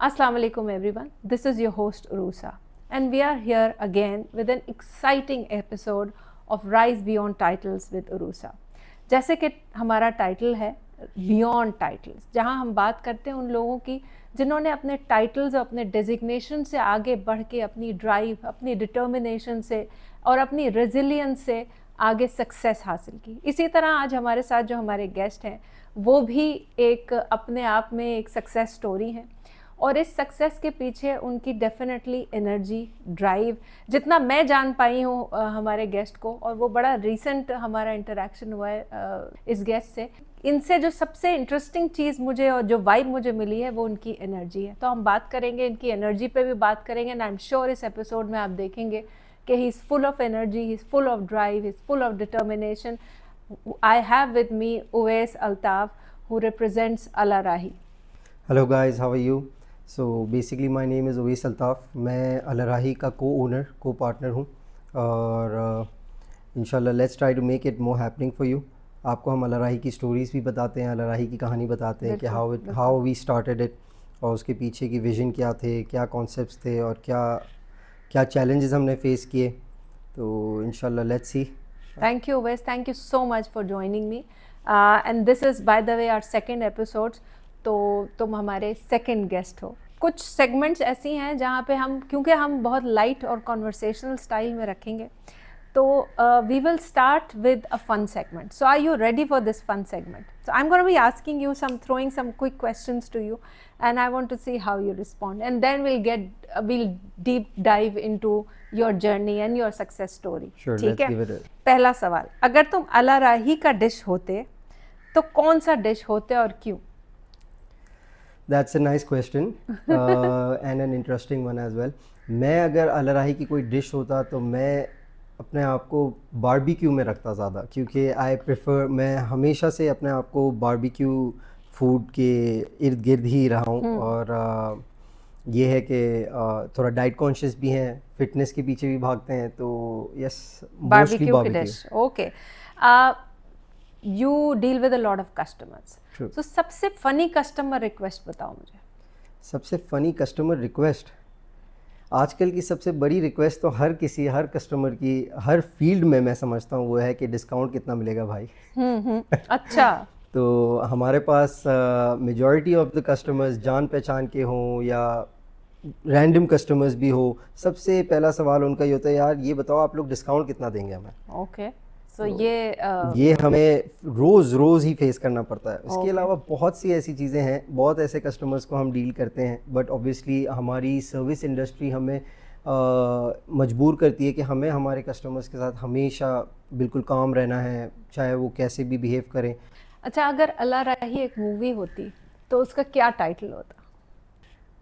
Assalamu alaikum everyone. This is your host Urusa and we are here again with an exciting episode of Rise Beyond Titles with Urusa. जैसे कि हमारा title है beyond titles, जहां हम बात करते हैं उन लोगों की जिन्होंने अपने टाइटल्स और अपने डेजिग्नेशन से आगे बढ़ के अपनी ड्राइव, अपनी डिटर्मिनेशन से और अपनी रेजिलियंस से आगे सक्सेस हासिल की। इसी तरह आज हमारे साथ जो हमारे गेस्ट हैं वो भी एक अपने आप में एक सक्सेस स्टोरी है और इस सक्सेस के पीछे उनकी डेफिनेटली एनर्जी, ड्राइव, जितना मैं जान पाई हूँ हमारे गेस्ट को, और वो बड़ा रीसेंट हमारा इंटरेक्शन हुआ है इस गेस्ट से। इनसे जो सबसे इंटरेस्टिंग चीज़ मुझे और जो वाइब मुझे मिली है वो उनकी एनर्जी है। तो हम बात करेंगे इनकी एनर्जी पे भी बात करेंगे एंड आई एम श्योर इस एपिसोड में आप देखेंगे कि he is full of energy, he is full of drive, he is full of determination. I have with me Uwais Altaf who represents Al-Arahi. Hello guys, how are you? So basically my name is Uwais Altaf. मैं Al-Arahi का co-owner, co-partner हूँ और इंशाल्लाह let's try to make it more happening for you. आपको हम Al-Arahi की stories भी बताते हैं, Al-Arahi की कहानी बताते हैं कि how we started it और उसके पीछे की विज़न क्या थे, क्या कॉन्सेप्ट्स थे और क्या challenges हमने फेस किए। तो इंशाल्लाह let's see. Thank you Uwais, thank you so much for joining me. And this is by the way our second episodes. तो तुम हमारे सेकंड गेस्ट हो। कुछ सेगमेंट्स ऐसी हैं जहाँ पे हम, क्योंकि हम बहुत लाइट और कॉन्वर्सेशनल स्टाइल में रखेंगे, तो we will start with a fun segment. So are you ready for this fun segment? So I am gonna be asking you some, throwing some quick questions to you and I want to see how you respond and then we'll deep dive into your journey and your success story. Sure, ठीक let's give है? it a... पहला सवाल, अगर तुम अल-अराही का dish होते तो कौन सा डिश होते और क्यों? That's a nice question and an interesting one as well. मैं अगर अल-अराही की कोई डिश होता तो मैं अपने आप को बारबेक्यू में रखता ज़्यादा, क्योंकि मैं हमेशा से अपने आप को बारबेक्यू फूड के इर्द गिर्द ही रहा हूँ और ये है कि थोड़ा डाइट कॉन्शियस भी हैं, फिटनेस के पीछे भी भागते हैं, तो यस, मोस्टली बारबेक्यू की dish. Okay. You deal with a lot of customers. True. So सबसे फनी कस्टमर रिक्वेस्ट बताओ मुझे. सबसे फ़नी कस्टमर रिक्वेस्ट, आजकल की सबसे बड़ी रिक्वेस्ट तो हर कस्टमर की हर फील्ड में मैं समझता हूँ वो है कि डिस्काउंट कितना मिलेगा भाई. अच्छा. तो हमारे पास मेजॉरिटी ऑफ द कस्टमर्स जान पहचान के हों या रैंडम कस्टमर्स भी हो, सबसे पहला सवाल उनका ये होता है, यार ये बताओ आप लोग डिस्काउंट कितना देंगे हमें. ओके. सो ये हमें रोज़ ही फेस करना पड़ता है. इसके अलावा बहुत सी ऐसी चीज़ें हैं, बहुत ऐसे कस्टमर्स को हम डील करते हैं, बट ऑब्वियसली हमारी सर्विस इंडस्ट्री हमें मजबूर करती है कि हमें हमारे कस्टमर्स के साथ हमेशा बिल्कुल काम रहना है, चाहे वो कैसे भी बिहेव करें. अच्छा, अगर अल-अराही एक मूवी होती तो उसका क्या टाइटल होता?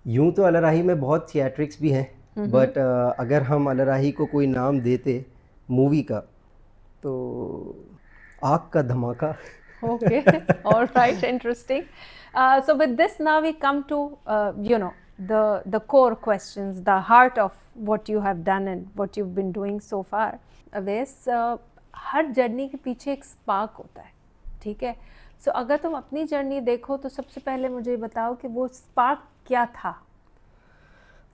यूँ तो अल-अराही में बहुत थिएट्रिक्स भी हैं, बट अगर हम अल-अराही को कोई नाम देते मूवी का तो आग का धमाका. Okay. All right, interesting. So with this now we come to the core questions, the heart of what you have done and what you've been doing so far. Awais, her journey के पीछे एक spark होता है, ठीक है? सो अगर तुम अपनी जर्नी देखो तो सबसे पहले मुझे बताओ कि वो स्पार्क क्या था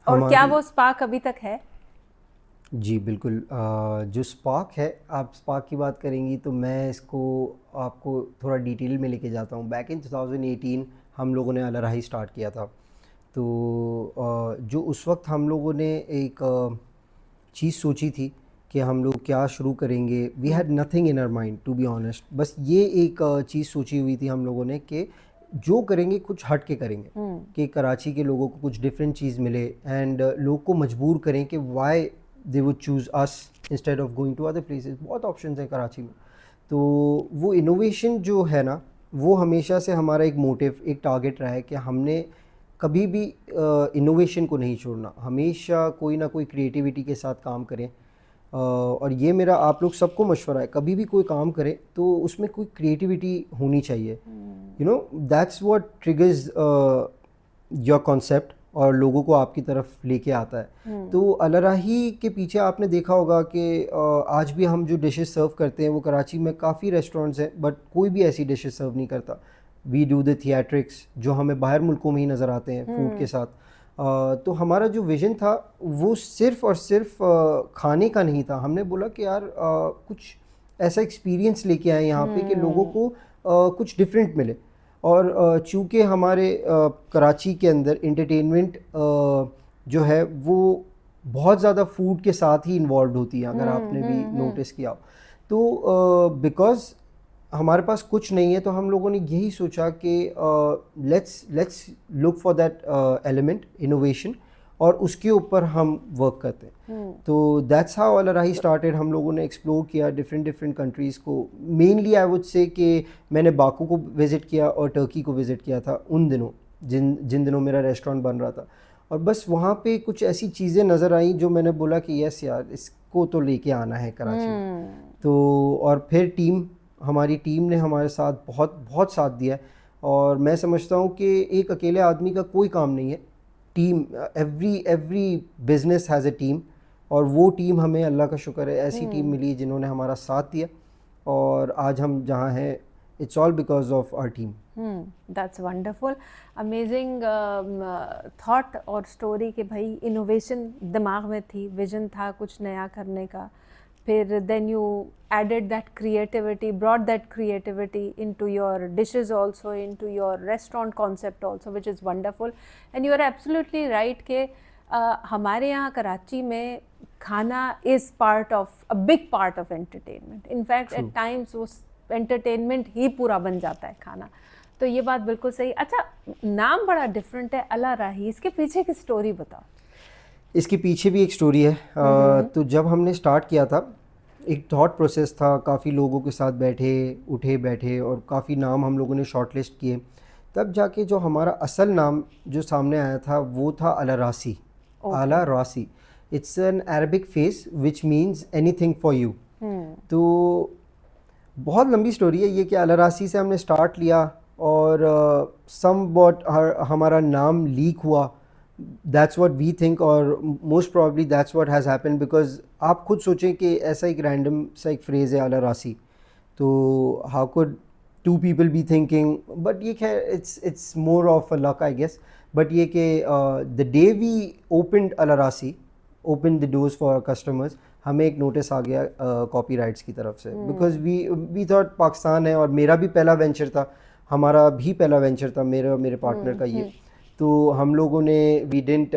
और क्या वो स्पार्क अभी तक है? जी बिल्कुल. जो स्पार्क है, आप स्पार्क की बात करेंगी तो मैं इसको आपको थोड़ा डिटेल में लेके जाता हूँ. बैक इन 2018 हम लोगों ने अल-अराही स्टार्ट किया था. तो जो उस वक्त हम लोगों ने एक चीज़ सोची थी कि हम लोग क्या शुरू करेंगे. We had nothing in our mind to be honest. बस ये एक चीज़ सोची हुई थी हम लोगों ने कि जो करेंगे कुछ हट के करेंगे, कि कराची के लोगों को कुछ डिफरेंट चीज़ मिले एंड लोग को मजबूर करें कि Y they would choose us instead of going to other places. बहुत ऑप्शंस हैं कराची में. तो वो इनोवेशन जो है ना, वो हमेशा से हमारा एक मोटिव, एक टारगेट रहा है कि हमने कभी भी इनोवेशन को नहीं छोड़ना, हमेशा कोई ना कोई क्रिएटिविटी के साथ काम करें. और ये मेरा आप लोग सबको मशवरा है, कभी भी कोई काम करें तो उसमें कोई क्रिएटिविटी होनी चाहिए. You know, that's what triggers your concept और लोगों को आपकी तरफ लेके आता है. तो अल-अराही के पीछे आपने देखा होगा कि आज भी हम जो डिशेस सर्व करते हैं वो कराची में काफ़ी रेस्टोरेंट्स हैं, बट कोई भी ऐसी डिशेस सर्व नहीं करता. वी डू द थिएट्रिक्स जो हमें बाहर मुल्कों में ही नज़र आते हैं फूड के साथ. तो हमारा जो विज़न था वो सिर्फ़ और सिर्फ खाने का नहीं था। हमने बोला कि यार कुछ ऐसा एक्सपीरियंस लेके आए यहाँ पे कि लोगों को कुछ डिफरेंट मिले। और चूँकि हमारे कराची के अंदर एंटरटेनमेंट जो है वो बहुत ज़्यादा फूड के साथ ही इन्वॉल्व होती है, अगर आपने भी नोटिस किया हो। तो बिकॉज़ हमारे पास कुछ नहीं है तो हम लोगों ने यही सोचा कि let's look for that element innovation और उसके ऊपर हम वर्क करते हैं। तो that's how Al Rahi started. हम लोगों ने एक्सप्लोर किया डिफरेंट कंट्रीज़ को। मेनली आई वुड से कि मैंने बाकू को विज़िट किया और टर्की को विज़िट किया था उन दिनों, जिन जिन दिनों मेरा रेस्टोरेंट बन रहा था। और बस वहाँ पे कुछ ऐसी चीज़ें नज़र आई जो मैंने बोला कि यस यार इसको तो लेके आना है कराची में। तो और फिर हमारी टीम ने हमारे साथ बहुत बहुत साथ दिया है। और मैं समझता हूँ कि एक अकेले आदमी का कोई काम नहीं है, team, every business has a team. और वो टीम हमें अल्लाह का शुक्र है ऐसी टीम मिली जिन्होंने हमारा साथ दिया और आज हम जहाँ हैं it's all because of our team. That's wonderful, amazing thought और स्टोरी कि भाई इनोवेशन दिमाग में थी, विजन था कुछ नया करने का, फिर then you added that creativity, brought that creativity into your dishes also, into your restaurant concept also, which is wonderful. And you are absolutely right कि हमारे यहाँ कराची में खाना is part of a big part of entertainment. In fact, at times वो entertainment ही पूरा बन जाता है खाना। तो ये बात बिल्कुल सही। अच्छा, नाम बड़ा डिफरेंट है, अला राही, इसके पीछे की स्टोरी बताओ। इसके पीछे भी एक स्टोरी है। तो जब हमने स्टार्ट किया था एक थॉट प्रोसेस था, काफ़ी लोगों के साथ बैठे और काफ़ी नाम हम लोगों ने शॉर्टलिस्ट किए। तब जाके जो हमारा असल नाम जो सामने आया था वो था अला रासी। अला रासी, it's an Arabic face which means anything for you. तो बहुत लंबी स्टोरी है ये कि अला रासी से हमने स्टार्ट लिया और समवॉट हमारा नाम लीक हुआ। दैट्स व्हाट वी थिंक और most probably that's what has happened because आप खुद सोचें कि ऐसा एक रैंडम सा एक फ्रेज़ है अला रासी, तो how could two people be thinking, but ये खैर it's more of a luck I guess. But ये कि the day we opened Ala Rasi, open the doors for customers, हमें एक नोटिस आ गया कॉपीराइट्स की तरफ से। बिकॉज वी थॉट पाकिस्तान है और मेरा भी पहला वेंचर था, हमारा भी पहला वेंचर था मेरे और मेरे पार्टनर का ये। तो हम लोगों ने we didn't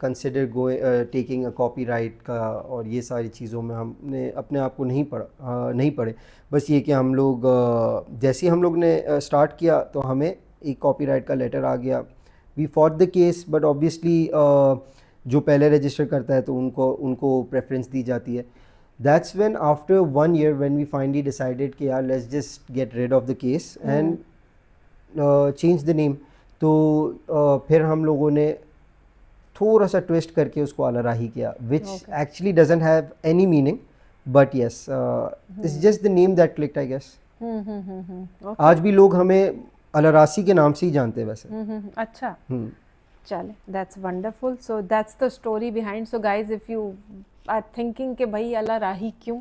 consider taking a copyright का और ये सारी चीज़ों में हमने अपने आप को नहीं पढ़े। बस ये कि हम लोग जैसे ही हम लोग ने स्टार्ट किया तो हमें एक कॉपीराइट का लेटर आ गया। We fought the case but obviously जो पहले रजिस्टर करता है तो उनको प्रेफरेंस दी जाती है। That's when after 1 year when we finally decided कि यार let's just get rid of the case and change the name. तो फिर हम लोगों ने थोड़ा सा ट्विस्ट करके उसको अला राही किया, which actually doesn't have any meaning, but yes it's just the name that clicked I guess. आज भी लोग हमें अला रासी के नाम से ही जानते हैं वैसे। अच्छा, चले, that's wonderful. So that's the story behind. So guys, if you are thinking कि भाई अला राही क्यों,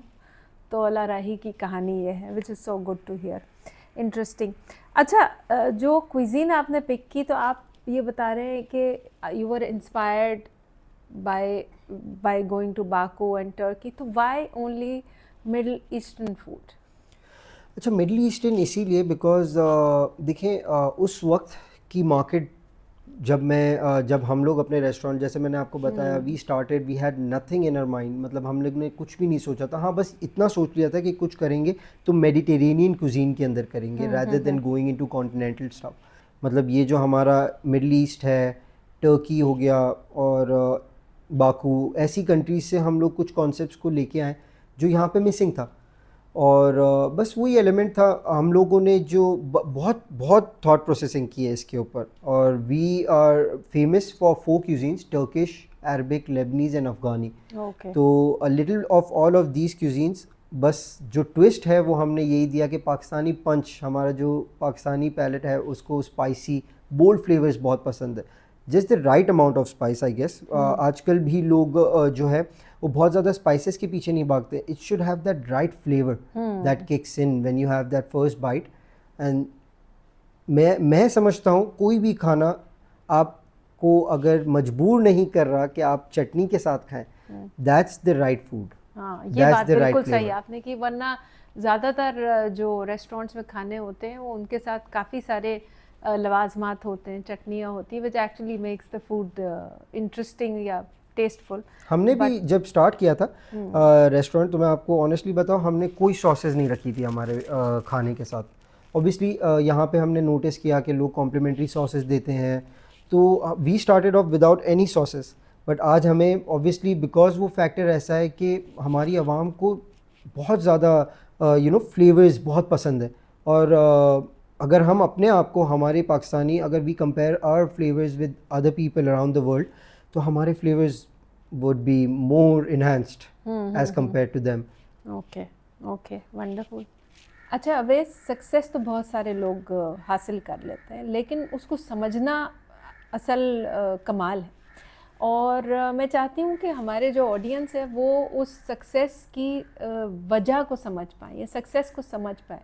तो अला राही की कहानी ये है, which is so good to hear, interesting. अच्छा, जो क्विजीन आपने पिक की, तो आप ये बता रहे हैं कि you were inspired by going to Baku and Turkey, तो why only middle eastern food? अच्छा, मिडल ईस्टर्न इसीलिए बिकॉज देखें उस वक्त की मार्केट जब हम लोग अपने रेस्टोरेंट, जैसे मैंने आपको बताया, we had nothing in our mind, मतलब हम लोग ने कुछ भी नहीं सोचा था। हाँ, बस इतना सोच लिया था कि कुछ करेंगे तो मेडिटेरेनियन कुजीन के अंदर करेंगे rather than going into continental stuff. मतलब ये जो हमारा मिडल ईस्ट है, टर्की हो गया और बाकू, ऐसी कंट्रीज से हम लोग कुछ कॉन्सेप्ट्स को लेके आए जो यहाँ पे मिसिंग था। और बस वही एलिमेंट था। हम लोगों ने जो बहुत बहुत थॉट प्रोसेसिंग की है इसके ऊपर। और we are famous for 4 cuisines: Turkish, Arabic, Lebanese and Afghani. तो a little of all of these cuisines। बस जो ट्विस्ट है वो हमने यही दिया कि पाकिस्तानी पंच, हमारा जो पाकिस्तानी पैलेट है उसको स्पाइसी बोल्ड फ्लेवर्स बहुत पसंद है, just the right amount of spice I guess. आजकल भी लोग जो है वो बहुत ज़्यादा स्पाइसेस के पीछे नहीं भागते। It should have that right flavour that kicks in when you have that first bite. And मैं समझता हूँ कोई भी खाना आप आपको अगर मजबूर नहीं कर रहा कि आप चटनी के साथ खाएं, दैट्स द राइट फूड। हाँ, ये बात बिल्कुल सही आपने की, वरना ज़्यादातर जो रेस्टोरेंट्स में खाने होते हैं वो उनके साथ काफ़ी सारे लवाजमात होते हैं, चटनियाँ होती हैं, which actually makes the food interesting या टेस्टफुल। हमने भी जब स्टार्ट किया था रेस्टोरेंट, तो मैं आपको ऑनेस्टली बताऊं, हमने कोई सॉसेज नहीं रखी थी हमारे खाने के साथ। ऑब्वियसली यहाँ पे हमने नोटिस किया कि लोग कॉम्प्लीमेंट्री सॉसेज देते हैं, तो we started off without any sausage. But आज हमें ऑब्वियसली बिकॉज वो फैक्टर ऐसा है कि हमारी आवाम को बहुत ज़्यादा फ्लेवर्स बहुत पसंद है, और अगर हम अपने आप को, हमारे पाकिस्तानी, अगर we compare our flavours with other people around the world, तो हमारे flavours would be more enhanced as compared to them. Okay okay, wonderful. अच्छा, वे सक्सेस तो बहुत सारे लोग हासिल कर लेते हैं, लेकिन उसको समझना असल कमाल है। और मैं चाहती हूँ कि हमारे जो ऑडियंस है वो उस सक्सेस की वजह को समझ पाए या सक्सेस को समझ पाए।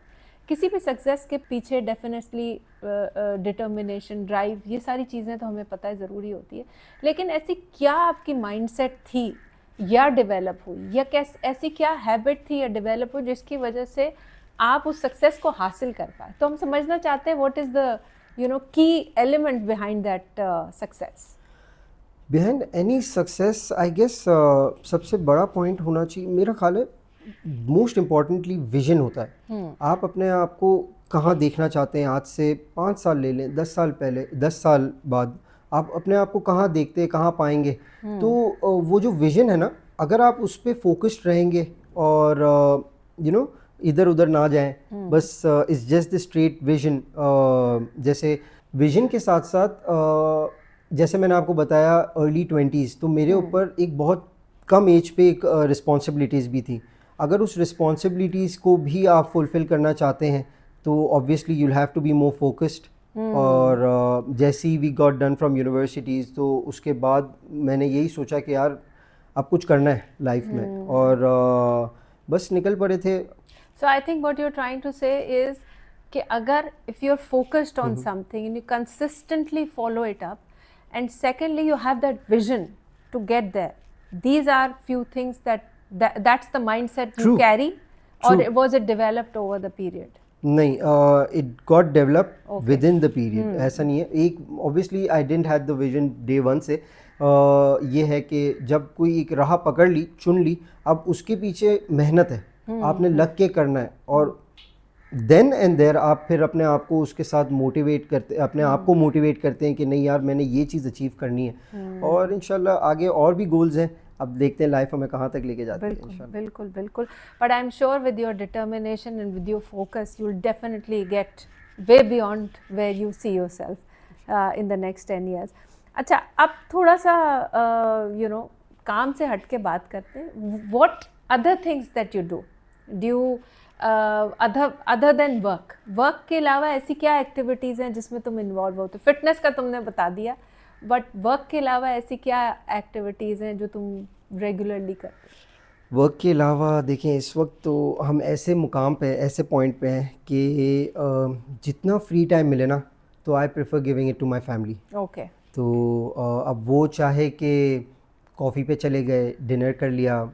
किसी भी सक्सेस के पीछे डेफिनेटली डिटर्मिनेशन, ड्राइव, ये सारी चीज़ें तो हमें पता है ज़रूरी होती है, लेकिन ऐसी क्या आपकी माइंडसेट थी या डेवलप हुई, या ऐसी क्या हैबिट थी या डेवलप हुई जिसकी वजह से आप उस सक्सेस को हासिल कर पाए? तो हम समझना चाहते हैं what is the key element behind that success. Behind any success I guess सबसे बड़ा पॉइंट होना चाहिए, मेरा ख्याल है मोस्ट इम्पॉर्टेंटली विजन होता है। आप अपने आप को कहाँ देखना चाहते हैं, आज से 5 साल ले लें, 10 साल पहले, 10 साल बाद आप अपने आप को कहाँ देखते हैं, कहाँ पाएंगे। तो वो जो विजन है ना, अगर आप उस पर फोकस्ड रहेंगे और इधर उधर ना जाएं, बस it's just the straight vision. जैसे विजन के साथ साथ जैसे मैंने आपको बताया अर्ली 20s, तो मेरे ऊपर एक बहुत कम एज पे एक रिस्पॉन्सिबिलिटीज़ भी थी। अगर उस रिस्पॉन्सिबिलिटीज़ को भी आप फुलफ़िल करना चाहते हैं तो obviously you'll have to be more focused. और जैसे ही we got done from universities, तो उसके बाद मैंने यही सोचा कि यार अब कुछ करना है लाइफ में, और बस निकल पड़े थे। So I think what you are trying to say is कि अगर if you are focused on something and you consistently follow it up, and secondly you have that vision to get there, these are few things that's the mindset you carry. Or was it developed over the period? नहीं, it got developed within the period. ऐसा नहीं है, एक obviously I didn't had the vision day one से। ये है कि जब कोई एक राह पकड़ ली, चुन ली, अब उसके पीछे मेहनत है, आपने लग के करना है, और देन एंड देयर आप फिर अपने आप को उसके साथ मोटिवेट करते, अपने आप को मोटिवेट करते हैं कि नहीं यार मैंने ये चीज़ अचीव करनी है, और इंशाल्लाह आगे और भी गोल्स हैं, अब देखते हैं लाइफ हमें कहाँ तक लेके जाती है इंशाल्लाह। बिल्कुल बिल्कुल, but I am sure with your determination and with your focus you will definitely get way beyond where you see yourself in the next 10 years। अच्छा, अब थोड़ा सा काम से हट के बात करते हैं। What other things that you do you other than work के अलावा ऐसी क्या एक्टिविटीज़ हैं जिसमें तुम इन्वॉल्व होते? फिटनेस का तुमने बता दिया, बट वर्क के अलावा ऐसी क्या एक्टिविटीज़ हैं जो तुम रेगुलरली करते? वर्क के अलावा देखें, इस वक्त तो हम ऐसे मुकाम पे, ऐसे पॉइंट पे हैं कि जितना फ्री टाइम मिले ना, तो I prefer giving it to my family. Okay. तो अब वो चाहे कि कॉफ़ी पे चले गए, डिनर कर लिया,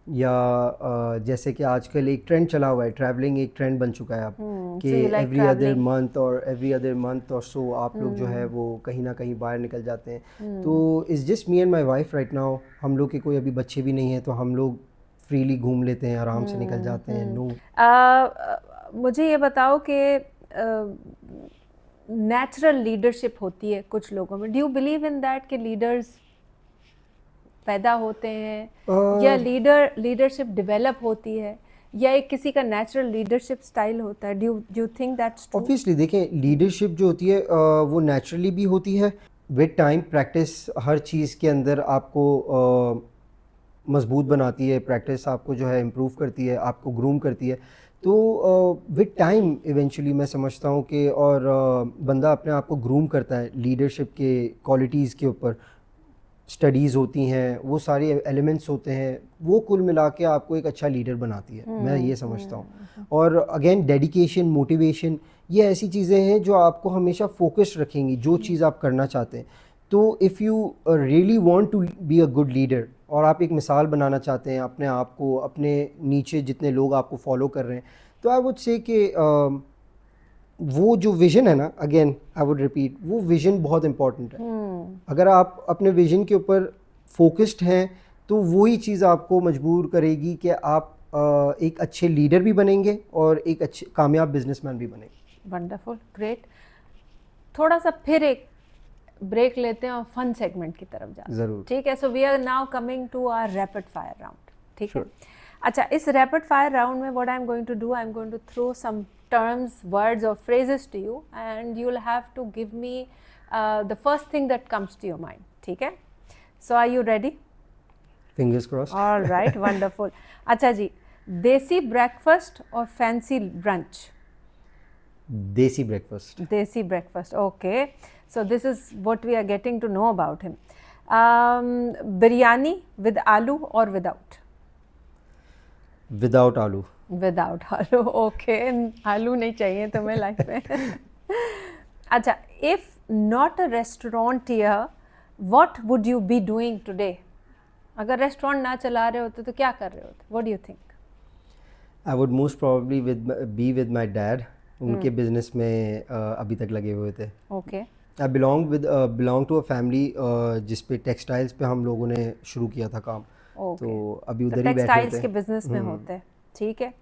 या जैसे कि आजकल एक ट्रेंड चला हुआ है, ट्रैवलिंग एक ट्रेंड बन चुका है अब, कि एवरी अदर मंथ और सो आप लोग जो है वो कहीं ना कहीं बाहर निकल जाते हैं। तो it's just me and my wife right now. हम लोग के कोई अभी बच्चे भी नहीं हैं, तो हम लोग फ्रीली घूम लेते हैं, आराम से निकल जाते हैं। मुझे ये बताओ कि नेचुरल लीडरशिप होती है कुछ लोगों में, do you believe in that कि लीडर्स पैदा होते हैं या लीडरशिप डेवलप होती है, या एक किसी का नेचुरल लीडरशिप स्टाइल होता है? Do you think that's true? Obviously देखें, लीडरशिप जो होती है वो नेचुरली भी होती है, विद टाइम प्रैक्टिस हर चीज़ के अंदर आपको मजबूत बनाती है, प्रैक्टिस आपको जो है इम्प्रूव करती है, आपको ग्रूम करती है। तो विद टाइम इवेंचुअली मैं समझता हूँ कि और बंदा अपने आप को ग्रूम करता है लीडरशिप के क्वालिटीज़ के ऊपर। स्टडीज़ होती हैं, वो सारे एलिमेंट्स होते हैं, वो कुल मिला के आपको एक अच्छा लीडर बनाती है, मैं ये समझता हूँ। और अगेन डेडिकेशन, मोटिवेशन, ये ऐसी चीज़ें हैं जो आपको हमेशा फोकस्ड रखेंगी, जो चीज़ आप करना चाहते हैं। तो if you really want to be a good leader और आप एक मिसाल बनाना चाहते हैं अपने आप को, अपने नीचे जितने लोग आपको फॉलो कर रहे हैं, तो आई वुड से कि वो जो विज़न है ना, अगेन आई वुड रिपीट, वो विज़न बहुत इंपॉर्टेंट है। अगर आप अपने विज़न के ऊपर फोकस्ड हैं तो वही चीज़ आपको मजबूर करेगी कि आप एक अच्छे लीडर भी बनेंगे और एक अच्छे कामयाब बिजनेसमैन भी बनेंगे। Wonderful, great. थोड़ा सा फिर एक ब्रेक लेते हैं और फन सेगमेंट की तरफ जाते हैं। ज़रूर। ठीक है, so we are now coming to our rapid fire round. ठीक है, Sure. अच्छा, इस रैपिड फायर राउंड में what I am going to do, I am going to throw some terms, words और phrases to you and you will have to give me the first thing that comes to your mind. ठीक है, so are you ready? Fingers crossed. All right, wonderful. अच्छा जी, देसी breakfast और fancy brunch? देसी breakfast. Desi breakfast, okay. So this is what we are getting to know about him. Biryani with aloo or without? Without आलू। Without aloo, okay. आलू नहीं चाहिए तुम्हें life में। अच्छा, if not a restaurateur, what would you be doing today? अगर restaurant ना चला रहे होते तो क्या कर रहे होते? What do you think? I would most probably be with my dad. उनके बिजनेस में अभी तक लगे हुए थे। Okay. I belong to a family जिस पे टेक्सटाइल्स पे हम लोगों ने शुरू किया था काम। Okay. तो अभी तो उधर ही बैठे टेक्सटाइल्स होते के हैं। बिजनेस में होते हैं, ठीक है।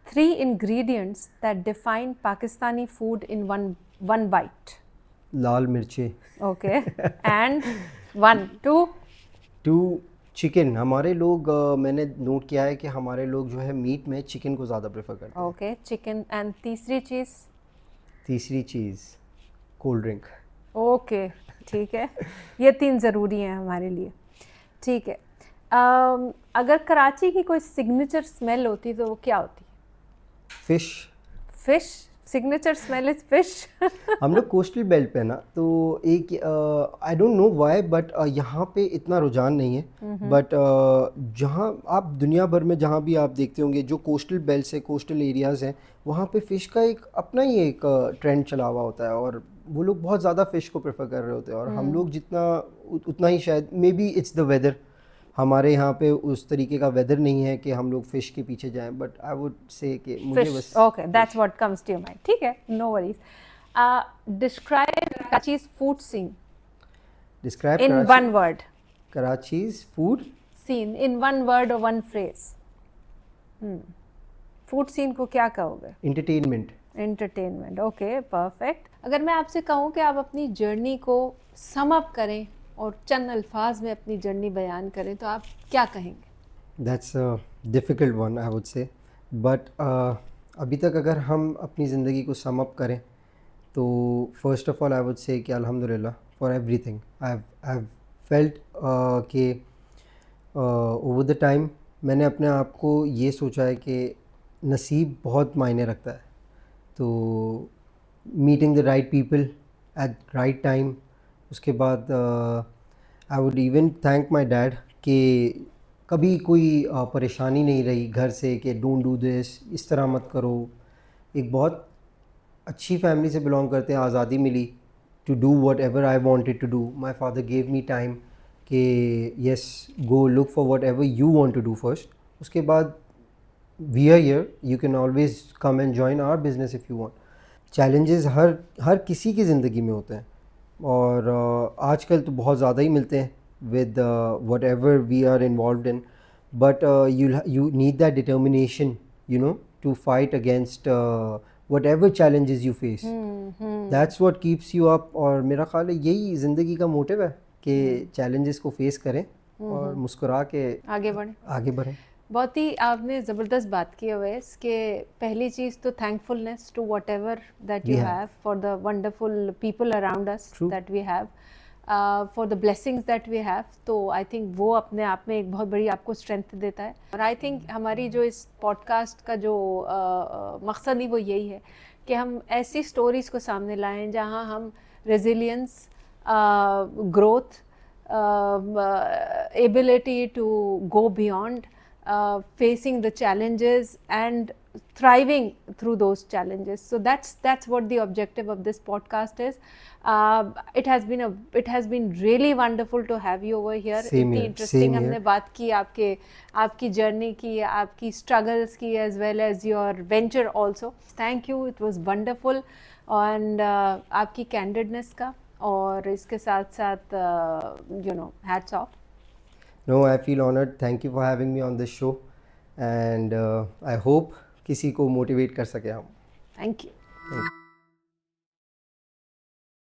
3 ingredients that define Pakistani food in one bite. लाल मिर्चे। Okay. And 1, 2. 2 चिकन। हमारे लोग मैंने नोट किया है कि हमारे लोग जो है मीट में चिकन को ज़्यादा प्रेफर करते हैं। Okay, chicken. And तीसरी चीज़? तीसरी चीज़ कोल्ड ड्रिंक। Okay, ठीक है। ये 3 ज़रूरी हैं हमारे लिए, ठीक है। अगर कराची की कोई सिग्नेचर स्मेल होती तो वो क्या होती? Fish. Fish? Signature smell is fish? हम लोग कोस्टल बेल्ट पे है ना, तो एक I don't know why but यहाँ पे इतना रुझान नहीं है। बट जहाँ आप दुनिया भर में जहाँ भी आप देखते होंगे जो कोस्टल बेल्ट है, कोस्टल एरियाज़ हैं, वहाँ पे फ़िश का एक अपना ही एक ट्रेंड चला हुआ होता है और वो लोग बहुत ज़्यादा फ़िश को प्रेफर कर रहे होते हैं। और हम लोग जितना उतना ही शायद maybe it's the weather, हमारे यहाँ पे उस तरीके का वेदर नहीं है कि हम लोग फ़िश के पीछे जाएं। बट आई वुड से कि मुझे फिश, बस okay, that's what comes to your mind, ठीक है, no worries. Describe Karachi's food scene describe in one word. Karachi's food scene in one word और वन फ्रेज। फूड सीन को क्या कहोगे? एंटरटेनमेंट। Entertainment, okay, perfect. अगर मैं आपसे कहूँ कि आप अपनी जर्नी को सम अप करें और चंद अल्फाज में अपनी जर्नी बयान करें तो आप क्या कहेंगे? That's a difficult one I would से, बट अभी तक अगर हम अपनी ज़िंदगी को सम अप करें तो first of all I would say कि अल्हम्दुलिल्लाह for everything. I have felt कि ओवर द टाइम मैंने अपने आप को ये सोचा है कि नसीब बहुत मायने रखता है। तो meeting the right people at right time, उसके बाद I would even thank my dad कि कभी कोई परेशानी नहीं रही घर से कि डोंट डू दिस, इस तरह मत करो। एक बहुत अच्छी फैमिली से बिलोंग करते हैं, आज़ादी मिली to do whatever I wanted to do. My father gave me time कि yes go look for whatever you want to do first, उसके बाद we are here, you can always come and join our business if you want. Challenges हर किसी की ज़िंदगी में होते हैं और आजकल तो बहुत ज़्यादा ही मिलते हैं with whatever we are involve in, but you need that determination, you know, to fight against whatever challenges you face. That's what keeps you up। और मेरा ख्याल है यही ज़िंदगी का मोटिव है कि चैलेंजेस को फेस करें और मुस्कुरा के आगे बढ़ें। बहुत ही आपने ज़बरदस्त बात की अवैस कि पहली चीज़ तो thankfulness to whatever that you have for the wonderful people around us that we have, for the blessings that we have. तो आई थिंक वो अपने आप में एक बहुत बड़ी आपको स्ट्रेंथ देता है। और आई थिंक हमारी जो इस पॉडकास्ट का जो मकसद ही वो यही है कि हम ऐसी स्टोरीज़ को सामने लाएं जहां हम resilience, growth, ability to go beyond, facing the challenges and thriving through those challenges. So that's what the objective of this podcast is. It has been really wonderful to have you over here. Same इतनी here, interesting same हमने here. बात की आपकी journey की, आपकी struggles की, as well as your venture also. Thank you, it was wonderful. And आपकी candidness का, और इसके साथ साथ hats off. No, I feel honored. Thank you for having me on this show. And I hope किसी को motivate कर सके हम. Thank you. Thank you.